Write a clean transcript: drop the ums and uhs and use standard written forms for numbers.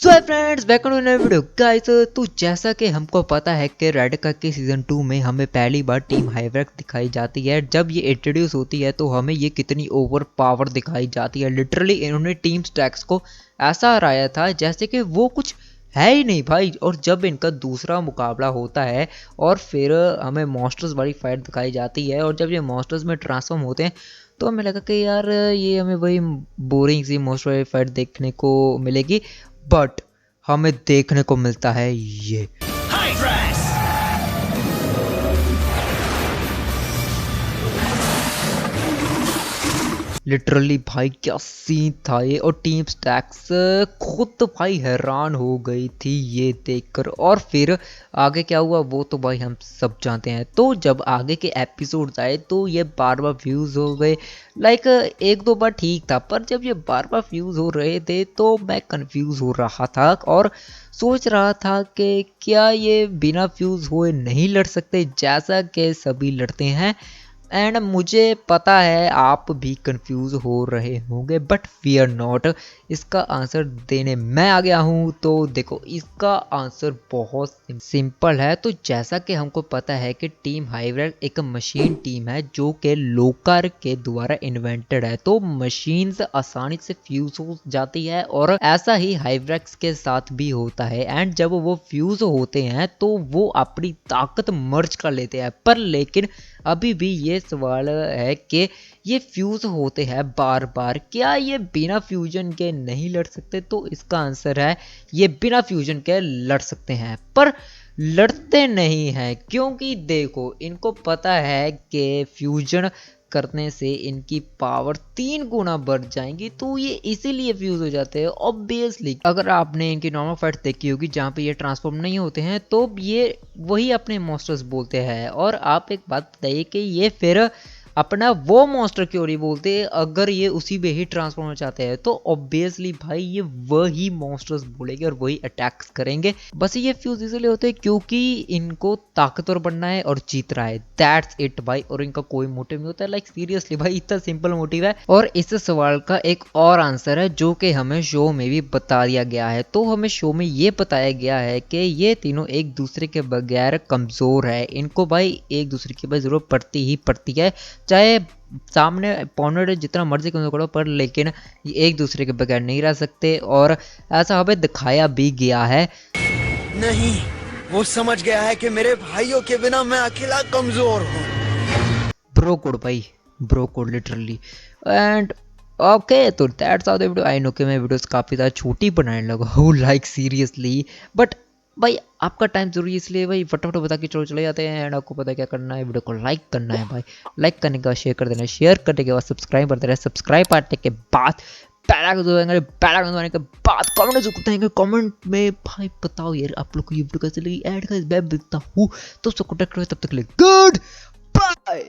So friends back on नया video guys. तो जैसा कि हमको पता है कि रेडिका के सीजन 2 में हमें पहली बार टीम हाइवरैक्स दिखाई जाती है। जब ये इंट्रोड्यूस होती है तो हमें ये कितनी ओवर पावर दिखाई जाती है। लिटरली इन्होंने टीम स्टैक्स को ऐसा हराया था जैसे कि वो कुछ है ही नहीं भाई। और जब इनका दूसरा मुकाबला होता है और फिर हमें मॉन्स्टर्स वाली फाइट दिखाई जाती है और जब ये मॉन्स्टर्स में ट्रांसफॉर्म होते हैं तो हमें लगा कि यार ये हमें वही बोरिंग सी मॉन्स्टर वाली फाइट देखने को मिलेगी, बट हमें देखने को मिलता है ये लिटरली भाई क्या सीन था ये। और टीम स्टैक्स खुद भाई हैरान हो गई थी ये देखकर। और फिर आगे क्या हुआ वो तो भाई हम सब जानते हैं। तो जब आगे के एपिसोड्स आए तो ये बार बार फ्यूज हो गए। लाइक एक दो बार ठीक था, पर जब ये बार बार फ्यूज हो रहे थे तो मैं कंफ्यूज हो रहा था और सोच रहा था कि क्या ये बिना फ्यूज हुए नहीं लड़ सकते जैसा कि सभी लड़ते हैं। एंड मुझे पता है आप भी कंफ्यूज हो रहे होंगे, बट फियर नॉट, इसका आंसर देने मैं आ गया हूँ। तो देखो इसका आंसर बहुत सिंपल है। तो जैसा कि हमको पता है कि टीम हाइवरैक्स एक मशीन टीम है जो कि लोकार के द्वारा इन्वेंटेड है। तो मशीन्स आसानी से फ्यूज हो जाती है और ऐसा ही हाइवरैक्स के साथ भी होता है। एंड जब वो फ्यूज होते हैं तो वो अपनी ताकत मर्ज कर लेते हैं। पर लेकिन अभी भी ये सवाल है कि ये फ्यूज होते हैं बार बार, क्या ये बिना फ्यूजन के नहीं लड़ सकते? तो इसका आंसर है ये बिना फ्यूजन के लड़ सकते हैं, पर लड़ते नहीं हैं क्योंकि देखो इनको पता है कि फ्यूजन करने से इनकी पावर 3 गुना बढ़ जाएंगी। तो ये इसीलिए फ्यूज हो जाते हैं ऑब्वियसली। अगर आपने इनकी नॉर्मल फाइट देखी होगी जहाँ पे ये ट्रांसफॉर्म नहीं होते हैं तो ये वही अपने मॉन्स्टर्स बोलते हैं। और आप एक बात बताइए कि ये फिर अपना वो मॉन्स्टर क्यों नहीं बोलते अगर ये उसी में ही ट्रांसफॉर्म हो जाते हैं? तो ऑब्वियसली भाई ये वही मॉन्स्टर्स बोलेंगे और वही अटैक्स करेंगे। बस ये फ्यूज इसलिए होते हैं क्योंकि इनको ताकतवर बनना है और जीत रहा है, दैट्स इट भाई। और इनका कोई मोटिव नहीं होता है। लाइक सीरियसली भाई इतना सिंपल मोटिव है। और इस सवाल का एक और आंसर है जो कि हमें शो में भी बता दिया गया है। तो हमें शो में ये बताया गया है कि ये तीनों एक दूसरे के बगैर कमजोर है। इनको भाई एक दूसरे की भाई जरूरत पड़ती ही पड़ती है, चाहे सामने अपोनेंट जितना मर्जी करो करो, पर लेकिन ये एक दूसरे के बगैर नहीं रह सकते। और ऐसा हमें दिखाया भी गया है। नहीं, वो समझ गया है कि मेरे भाइयों के बिना मैं अकेला कमजोर हूँ। ब्रो कोड भाई, bro code literally. And okay तो that's all the video. I know कि मैं वीडियोस काफ़ी ज़्यादा छोटी बनाने लगा हूँ लाइक सीरियसली, बट भाई आपका टाइम जरूरी है इसलिए भाई फटाफट बता के चले जाते हैं। एंड आपको पता है क्या करना है, वीडियो को लाइक करना है भाई, लाइक करने के बाद शेयर कर देना है, शेयर करने के बाद सब्सक्राइब करते रहे, सब्सक्राइब करने के बाद पैरा दबाने के बाद कमेंट में भाई बताओ यार आप लोग को ये वीडियो कैसे लगी। ऐड का मैं बिकता हूँ तो उसको कॉन्टेक्ट करो। तब तक के लिए गुड बाय।